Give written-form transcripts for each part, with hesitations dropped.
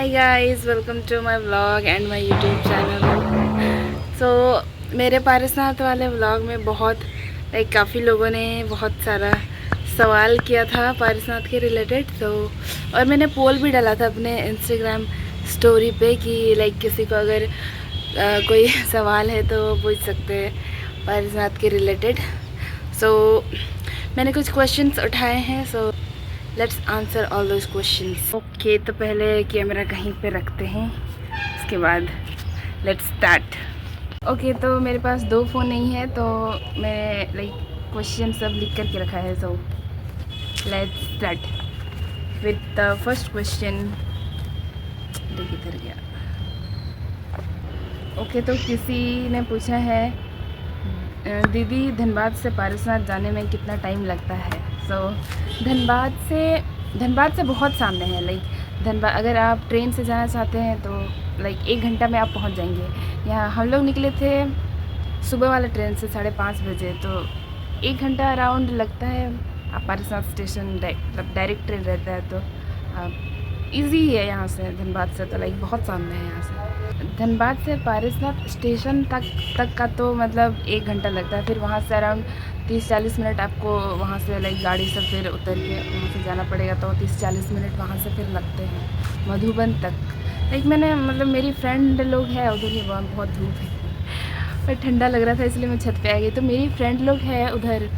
Hi guys, welcome to my vlog and my YouTube channel. So मेरे पारसनाथ वाले vlog में काफ़ी लोगों ने बहुत सारा सवाल किया था पारसनाथ के रिलेटेड। और मैंने पोल भी डाला था अपने इंस्टाग्राम स्टोरी पे कि किसी को अगर कोई सवाल है तो वो पूछ सकते हैं पारसनाथ के रिलेटेड। मैंने कुछ क्वेश्चंस उठाए हैं, let's answer all those questions. Okay, तो पहले कैमरा कहीं पे रखते हैं, उसके बाद लेट्स स्टार्ट। ओके, तो मेरे पास दो फ़ोन नहीं है, तो मैंने क्वेश्चन सब लिख करके रखा है। So let's start with the first question. इधर गया। ओके, तो किसी ने पूछा है, दीदी धनबाद से पारसनाथ जाने में कितना टाइम लगता है? धनबाद से बहुत सामने है। धनबाद अगर आप ट्रेन से जाना चाहते हैं तो 1 घंटा में आप पहुंच जाएंगे। यहाँ हम लोग निकले थे सुबह वाला ट्रेन से 5:30 बजे, तो 1 घंटा अराउंड लगता है। आप पारसनाथ स्टेशन डायरेक्ट ट्रेन रहता है, तो आप ईज़ी है यहाँ से। धनबाद से तो बहुत सामने है यहाँ से। धनबाद से पारसनाथ स्टेशन तक का तो 1 घंटा लगता है। फिर वहाँ से अराउंड 30-40 मिनट आपको वहाँ से गाड़ी से फिर उतर के वहाँ से जाना पड़ेगा, तो 30-40 मिनट वहाँ से फिर लगते हैं मधुबन तक। मैंने मेरी फ्रेंड लोग हैं उधर ही, बहुत धूप है पर ठंडा लग रहा था इसलिए मैं छत पे आ गई। तो मेरी फ्रेंड लोग हैं उधर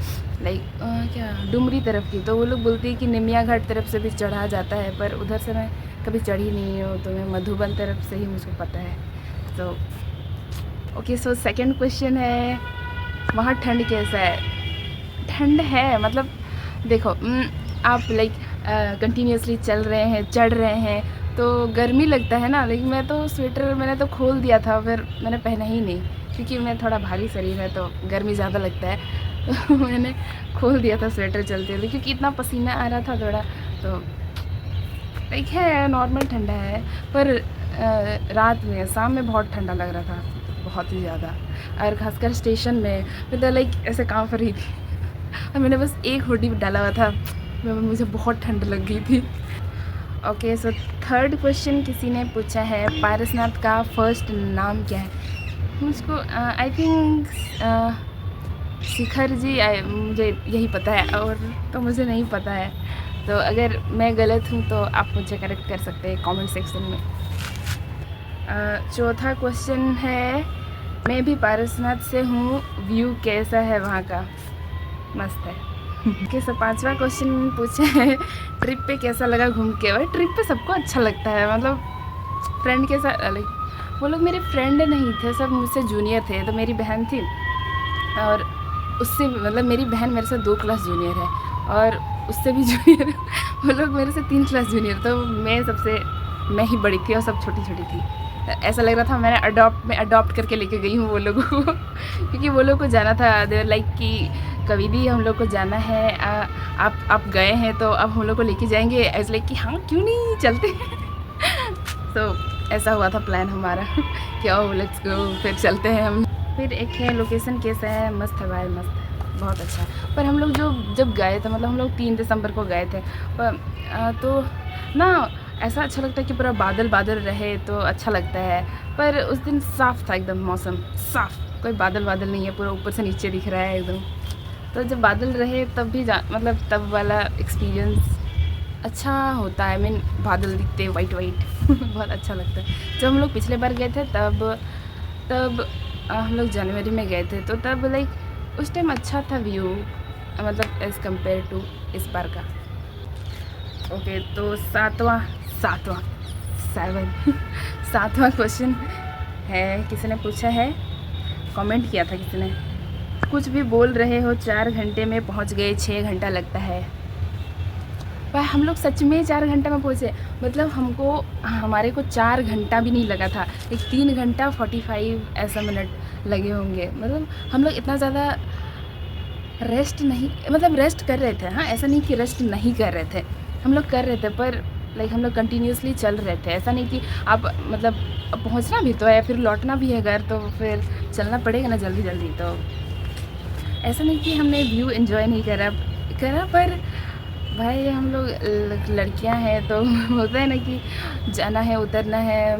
क्या डुमरी तरफ की, तो वो लोग बोलती है कि निमिया घाट तरफ से भी चढ़ा जाता है, पर उधर से मैं कभी चढ़ी नहीं हूँ, तो मैं मधुबन तरफ से ही मुझको पता है। तो ओके, सो सेकंड क्वेश्चन है, वहाँ ठंड कैसा है? ठंड है, देखो, आप कंटिन्यूसली चल रहे हैं, चढ़ रहे हैं, तो गर्मी लगता है ना। मैं तो स्वेटर मैंने तो खोल दिया था, फिर मैंने पहना ही नहीं, क्योंकि मैं थोड़ा भारी शरीर है तो गर्मी ज़्यादा लगता है। तो मैंने खोल दिया था स्वेटर चलते हुए, क्योंकि इतना पसीना आ रहा था थोड़ा। तो है नॉर्मल ठंडा है, पर रात में शाम में बहुत ठंडा लग रहा था, बहुत ही ज़्यादा। और खासकर स्टेशन में मैं तो ऐसे काँप रही थी और मैंने बस एक हुडी डाला हुआ था, मुझे बहुत ठंड लग गई थी। ओके, सो थर्ड क्वेश्चन किसी ने पूछा है, पारसनाथ का फर्स्ट नाम क्या है? मुझको आई थिंक शिखर जी, मुझे यही पता है, और तो मुझे नहीं पता है। तो अगर मैं गलत हूँ तो आप मुझे करेक्ट कर सकते हैं कमेंट सेक्शन में। चौथा क्वेश्चन है, मैं भी पारसनाथ से हूँ, व्यू कैसा है वहाँ का? मस्त है। ओके, सो पांचवा क्वेश्चन पूछा है, ट्रिप पे कैसा लगा घूम के? और ट्रिप पे सबको अच्छा लगता है, फ्रेंड के साथ। वो लोग मेरे फ्रेंड नहीं थे, सब मुझसे जूनियर थे। तो मेरी बहन थी, और उससे मेरी बहन मेरे से 2 क्लास जूनियर है, और उससे भी जूनियर वो लोग मेरे से 3 क्लास जूनियर। तो मैं ही बड़ी थी और सब छोटी छोटी थी। ऐसा लग रहा था मैं अडॉप्ट करके लेके गई हूँ वो लोगों को क्योंकि वो लोग को जाना था, देवर कि कभी भी हम लोग को जाना है, आप गए हैं तो अब हम लोग को लेके जाएंगे। ऐसे कि हाँ क्यों नहीं चलते तो ऐसा हुआ था प्लान हमारा कि आओ लेट्स गो, फिर चलते हैं हम। फिर एक है, लोकेशन कैसा है? मस्त है भाई, मस्त है, बहुत अच्छा। पर हम लोग जब गए थे, हम लोग 3 दिसंबर को गए थे, पर तो ना ऐसा अच्छा लगता है कि पूरा बादल बादल रहे तो अच्छा लगता है। पर उस दिन साफ़ था एकदम, मौसम साफ़, कोई बादल नहीं है, पूरा ऊपर से नीचे दिख रहा है एकदम। तो जब बादल रहे तब भी तब वाला एक्सपीरियंस अच्छा होता है। बादल दिखते वाइट बहुत अच्छा लगता है। जब हम लोग पिछले बार गए थे तब हम लोग जनवरी में गए थे, तो तब उस टाइम अच्छा था व्यू, एज़ कम्पेयर टू इस बार का। ओके, तो सातवां क्वेश्चन है, किसी ने पूछा है, कमेंट किया था किसी ने, कुछ भी बोल रहे हो, 4 घंटे में पहुंच गए, 6 घंटा लगता है। पर हम लोग सच में 4 घंटा में पहुँचे, हमारे को 4 घंटा भी नहीं लगा था, 3 घंटा 45 ऐसा मिनट लगे होंगे। हम लोग इतना ज़्यादा रेस्ट नहीं, रेस्ट कर रहे थे। हाँ, ऐसा नहीं कि रेस्ट नहीं कर रहे थे, हम लोग कर रहे थे, पर हम लोग कंटिन्यूसली चल रहे थे। ऐसा नहीं कि आप पहुंचना भी तो है, फिर लौटना भी है घर, तो फिर चलना पड़ेगा ना जल्दी। तो ऐसा नहीं कि हमने व्यू एंजॉय नहीं करा, पर भाई हम लोग लड़कियां हैं तो होता है ना कि जाना है, उतरना है,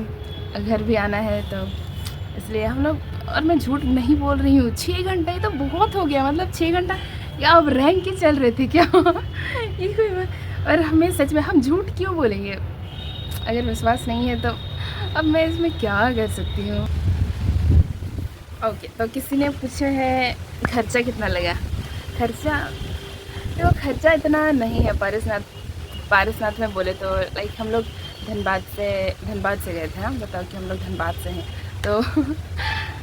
घर भी आना है, तो इसलिए हम लोग, और मैं झूठ नहीं बोल रही हूँ, 6 घंटा ही तो बहुत हो गया, मतलब 6 घंटा क्या अब रैंक के चल रहे थे क्या? ये कोई और हमें सच में हम झूठ क्यों बोलेंगे? अगर विश्वास नहीं है तो अब मैं इसमें क्या कर सकती हूँ। ओके, तो किसी ने पूछा है खर्चा कितना लगा। खर्चा, देखो खर्चा इतना नहीं है। पारसनाथ में बोले तो लाइक हम लोग धनबाद से गए थे। हाँ, बताओ कि हम लोग धनबाद से हैं तो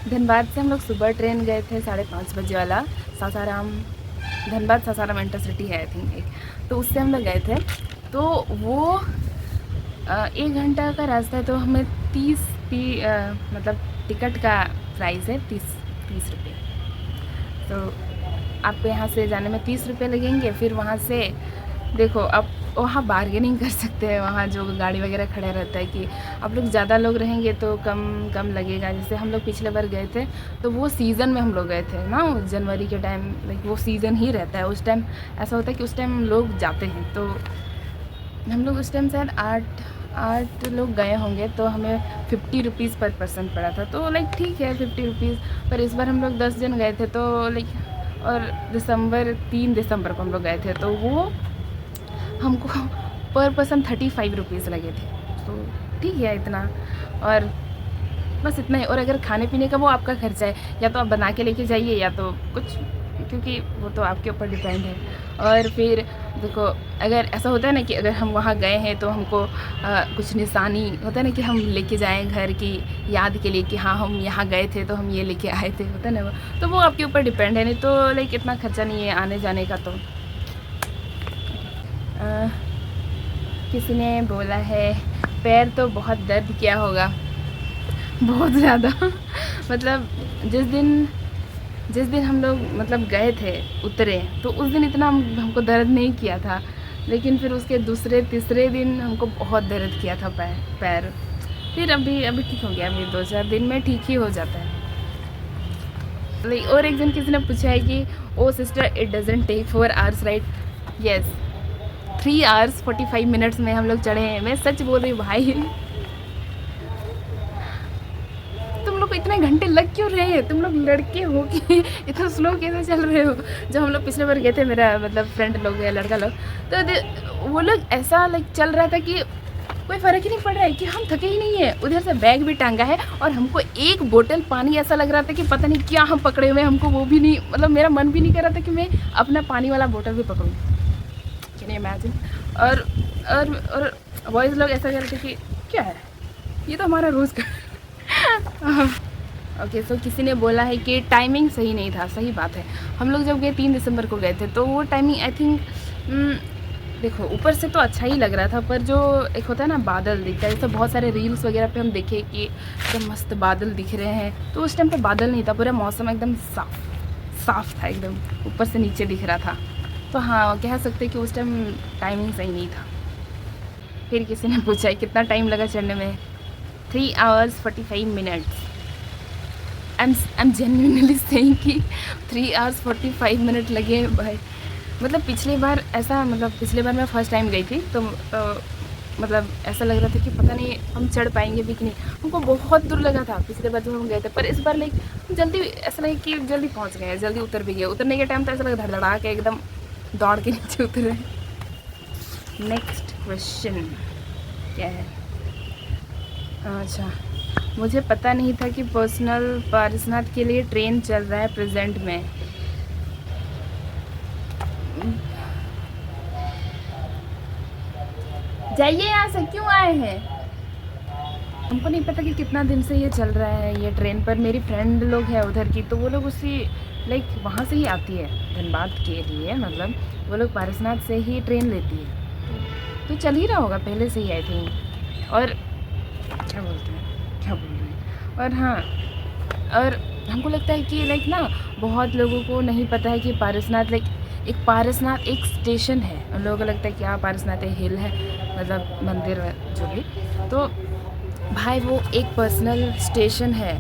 धनबाद से हम लोग सुबह ट्रेन गए थे 5:30 बजे वाला, सासाराम, धनबाद सासाराम इंटरसिटी है आई थिंक एक, तो उससे हम लोग गए थे। तो वो 1 घंटा का रास्ता है, तो हमें मतलब टिकट का प्राइस है 30 रुपये। तो आपको यहाँ से जाने में 30 रुपये लगेंगे। फिर वहाँ से देखो, आप वहाँ बार्गेनिंग कर सकते हैं, वहाँ जो गाड़ी वगैरह खड़ा रहता है कि आप लोग ज़्यादा लोग रहेंगे तो कम लगेगा। जैसे हम लोग पिछले बार गए थे तो वो सीज़न में हम लोग गए थे ना, जनवरी के टाइम, लाइक वो सीज़न ही रहता है उस टाइम। ऐसा होता है कि उस टाइम लोग जाते हैं, तो हम लोग उस टाइम शायद 8 लोग गए होंगे, तो हमें 50 रुपीज़ पर पर्सन पड़ा था। तो लाइक ठीक है 50 रुपीज़। पर इस बार हम लोग 10 जन गए थे, तो लाइक, और 3 दिसंबर को हम लोग गए थे, तो वो हमको पर पर्सन 35 रुपीज़ लगे थे। तो ठीक है इतना, और बस इतना ही। और अगर खाने पीने का वो आपका खर्चा है, या तो आप बना के लेके जाइए या तो कुछ, क्योंकि वो तो आपके ऊपर डिपेंड है। और फिर देखो, अगर ऐसा होता है ना कि अगर हम वहाँ गए हैं तो हमको कुछ निशानी होता है ना कि हम लेके जाएं घर की याद के लिए कि हाँ हम यहाँ गए थे तो हम ये लेके आए थे, होता है ना वो, तो वो आपके ऊपर डिपेंड है। नहीं तो लाइक इतना खर्चा नहीं है आने जाने का। तो किसी ने बोला है पैर तो बहुत दर्द किया होगा, बहुत ज़्यादा। मतलब जिस दिन हम लोग मतलब गए थे, उतरे, तो उस दिन इतना हमको दर्द नहीं किया था, लेकिन फिर उसके दूसरे तीसरे दिन हमको बहुत दर्द किया था पैर। फिर अभी ठीक हो गया, अभी 2-4 दिन में ठीक ही हो जाता है। और एक जन किसी ने पूछा है कि oh sister, it doesn't take 4 hours right? Yes, 3 hours 45 minutes में हम लोग चढ़े हैं। मैं सच बोल रही हूँ भाई। तुम लोग को इतने घंटे लग क्यों रहे हैं? तुम लोग लड़के हो कि इतना स्लो कैसे चल रहे हो? जब हम लोग पिछले बार गए थे, मेरा मतलब फ्रेंड लोग या लड़का लोग, तो वो लोग ऐसा लाइक चल रहा था कि कोई फ़र्क ही नहीं पड़ रहा है कि हम थके ही नहीं है। उधर से बैग भी टांगा है, और हमको एक बोतल पानी ऐसा लग रहा था कि पता नहीं क्या हम पकड़े हुए हैं। हमको वो भी नहीं, मतलब मेरा मन भी नहीं कर रहा था कि मैं अपना पानी वाला बोतल भी पकड़ूँ। Can you imagine? और बॉयज़ लोग ऐसा कर रहे थे कि क्या है ये, तो हमारा रोज़ का। ओके, सो किसी ने बोला है कि टाइमिंग सही नहीं था। सही बात है। हम लोग जब गए 3 दिसंबर को गए थे, तो वो टाइमिंग आई थिंक, देखो ऊपर से तो अच्छा ही लग रहा था, पर जो एक होता है ना बादल दिखता है, जैसे बहुत सारे रील्स वगैरह पे हम देखे कि एकदम मस्त बादल दिख रहे हैं, तो उस टाइम पे बादल नहीं था, पूरा मौसम एकदम साफ था, एकदम ऊपर से नीचे दिख रहा था। तो हाँ, कह सकते कि उस टाइम टाइमिंग सही नहीं था। फिर किसी ने पूछा है कितना टाइम लगा चढ़ने में? 3 hours 45 minutes. I am genuinely saying कि 3 आवर्स 45 मिनट लगे भाई। मतलब पिछली बार मैं फ़र्स्ट टाइम गई थी, तो मतलब ऐसा लग रहा था कि पता नहीं हम चढ़ पाएंगे भी कि नहीं। हमको बहुत दूर लगा था पिछले बार जब हम गए थे, पर इस बार लाइक जल्दी, ऐसा लगे कि जल्दी पहुंच गए, जल्दी उतर भी गए। उतरने के टाइम तो ऐसा लगा धड़धड़ा के एकदम दौड़ के नीचे उतरे। नेक्स्ट क्वेश्चन क्या है? अच्छा, मुझे पता नहीं था कि पर्सनल पारसनाथ के लिए ट्रेन चल रहा है प्रेजेंट में। जाइए यहाँ से, क्यों आए हैं? हमको नहीं पता कि कितना दिन से ये चल रहा है ये ट्रेन। पर मेरी फ्रेंड लोग हैं उधर की, तो वो लोग उसी लाइक वहाँ से ही आती है धनबाद के लिए, मतलब वो लोग पारसनाथ से ही ट्रेन लेती है, तो चल ही रहा होगा पहले से ही आई थिंक। और क्या बोल रहे हैं, और हाँ, और हमको लगता है कि लाइक ना बहुत लोगों को नहीं पता है कि पारसनाथ एक स्टेशन है। उन लोगों को लगता है कि हाँ पारसनाथ एक हिल है, मतलब मंदिर जो भी, तो भाई वो एक पर्सनल स्टेशन है।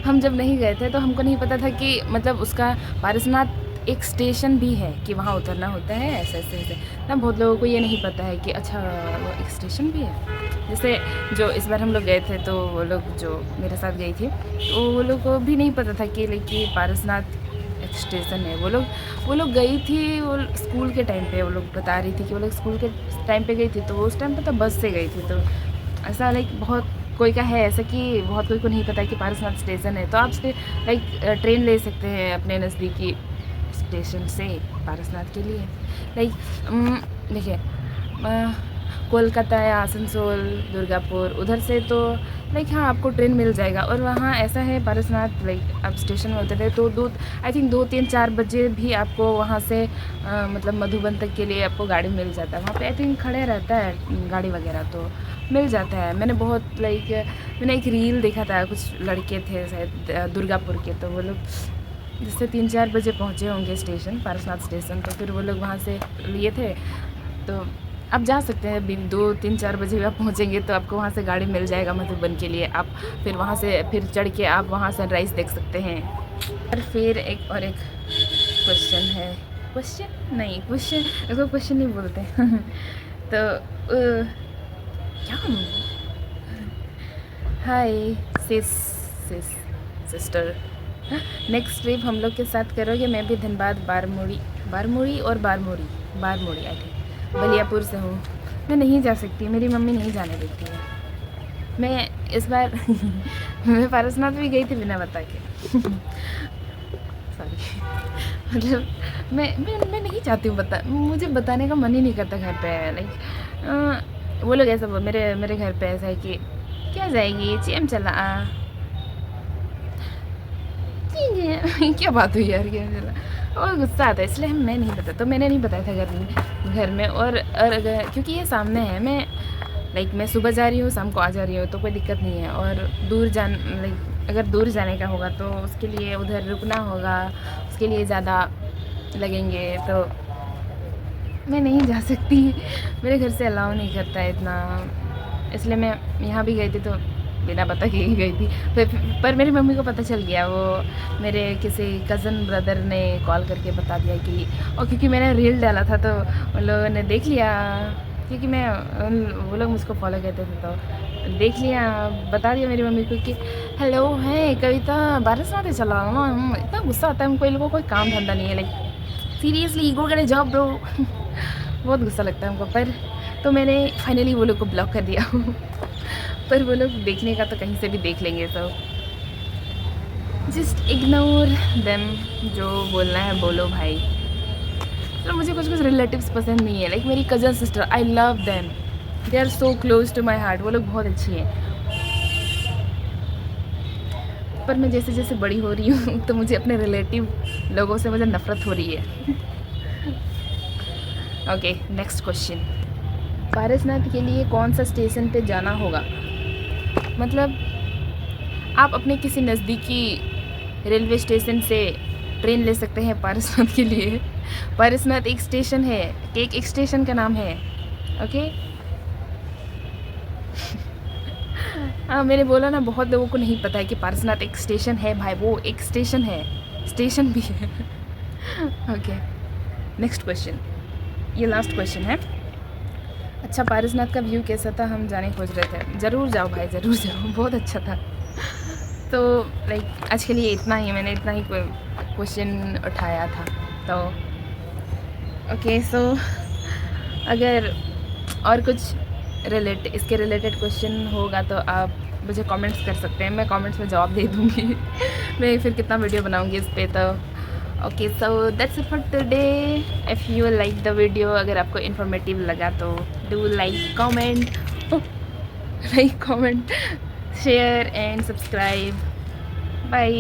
हम जब नहीं गए थे तो हमको नहीं पता था कि मतलब उसका पारसनाथ एक स्टेशन भी है कि वहाँ उतरना होता है, ऐसे ऐसे ऐसे ना। बहुत लोगों को ये नहीं पता है कि अच्छा वो एक स्टेशन भी है। जैसे जो इस बार हम लोग गए थे तो वो लोग जो मेरे साथ गई थी तो वो लोग को भी नहीं पता था कि लाइक पारसनाथ एक स्टेशन है। वो लोग गई थी, वो स्कूल के टाइम पे वो लोग बता रही थी कि वो लोग स्कूल के टाइम पे गई थी, तो वो उस टाइम पे तो बस से गई थी। तो ऐसा लाइक बहुत कोई का है ऐसा कि बहुत कोई को नहीं पता है कि पारसनाथ स्टेशन है। तो आप लाइक ट्रेन ले सकते हैं अपने नज़दीकी स्टेशन से पारसनाथ के लिए। लाइक देखिए कोलकाता या आसनसोल, दुर्गापुर उधर से तो लाइक हाँ आपको ट्रेन मिल जाएगा। और वहाँ ऐसा है पारसनाथ लाइक आप स्टेशन में उतरे तो आई थिंक 2-3-4 बजे भी आपको वहाँ से मतलब मधुबन तक के लिए आपको गाड़ी मिल जाता है। वहाँ पे आई थिंक खड़े रहता है गाड़ी वगैरह तो मिल जाता है। मैंने एक रील देखा था, कुछ लड़के थे शायद दुर्गापुर के, तो वो लोग जिससे 3-4 बजे पहुँचे होंगे स्टेशन पारसनाथ स्टेशन। तो फिर वो लोग वहाँ से लिए थे। तो आप जा सकते हैं, 2-3-4 बजे भी आप पहुँचेंगे तो आपको वहाँ से गाड़ी मिल जाएगा मधुबन के लिए। आप फिर वहाँ से फिर चढ़ के आप वहाँ सनराइज़ देख सकते हैं। और फिर एक क्वेश्चन है, क्वेश्चन इसको क्वेश्चन नहीं बोलते तो क्या हाय सिस्टर, नेक्स्ट ट्रिप हम लोग के साथ करोगे? मैं भी धनबाद बारमोरी आई थिंक बलियापुर से हूँ। मैं नहीं जा सकती, मेरी मम्मी नहीं जाने देती है। मैं इस बार मैं पारसनाथ भी गई थी बिना बता के सॉरी मतलब मैं नहीं चाहती हूँ मुझे बताने का मन ही नहीं करता घर पे। लाइक वो लोग ऐसा मेरे घर पे ऐसा है कि क्या जाएगी चीम चला क्या बात हुई यार, क्या चला, और गुस्सा आता है इसलिए मैं नहीं बताया। तो मैंने नहीं बताया था घर में। और अगर क्योंकि ये सामने है, मैं सुबह जा रही हूँ शाम को आ जा रही हूँ तो कोई दिक्कत नहीं है। और अगर दूर जाने का होगा तो उसके लिए उधर रुकना होगा, उसके लिए ज़्यादा लगेंगे, तो मैं नहीं जा सकती। मेरे घर से अलाउ नहीं करता है इतना, इसलिए मैं यहाँ भी गई थी तो बिना पता के ही गई थी। पर मेरी मम्मी को पता चल गया, वो मेरे किसी कज़न ब्रदर ने कॉल करके बता दिया कि, और क्योंकि मैंने रील डाला था तो उन लोगों ने देख लिया, क्योंकि वो लोग मुझको फॉलो करते थे तो देख लिया, बता दिया मेरी मम्मी को कि हेलो है कविता पारसनाथ चला। इतना गुस्सा आता है उनको, इन लोगों को कोई काम धंधा नहीं है। Like seriously go get a job bro बहुत गुस्सा लगता है उनको। पर तो मैंने फाइनली वो लोग को ब्लॉक कर दिया पर वो लोग देखने का तो कहीं से भी देख लेंगे, तो जस्ट इग्नोर देम, जो बोलना है बोलो भाई। तो मुझे कुछ रिलेटिव्स पसंद नहीं है, लाइक मेरी cousin sister, I love them, they are so close to my heart, वो लोग बहुत अच्छी हैं। पर मैं जैसे जैसे बड़ी हो रही हूँ तो मुझे अपने रिलेटिव लोगों से मुझे नफ़रत हो रही है ओके नेक्स्ट क्वेश्चन, पारसनाथ के लिए कौन सा स्टेशन पे जाना होगा? मतलब आप अपने किसी नज़दीकी रेलवे स्टेशन से ट्रेन ले सकते हैं पारसनाथ के लिए। पारसनाथ एक स्टेशन है, एक स्टेशन का नाम है, ओके हाँ मैंने बोला ना, बहुत लोगों को नहीं पता है कि पारसनाथ एक स्टेशन है भाई, वो एक स्टेशन है, स्टेशन भी है ओके नेक्स्ट क्वेश्चन, ये लास्ट क्वेश्चन है। अच्छा पारसनाथ का व्यू कैसा था? हम जाने खोज रहे थे, ज़रूर जाओ भाई ज़रूर जाओ, बहुत अच्छा था। तो लाइक आज के लिए इतना ही, मैंने इतना ही क्वेश्चन उठाया था। तो ओके सो अगर और कुछ इसके रिलेटेड क्वेश्चन होगा तो आप मुझे कमेंट्स कर सकते हैं, मैं कमेंट्स में जवाब दे दूँगी मैं फिर कितना वीडियो बनाऊँगी इस पर। तो okay so that's it for today. If you like the video, अगर आपको इन्फॉर्मेटिव लगा तो do like comment share and subscribe. Bye.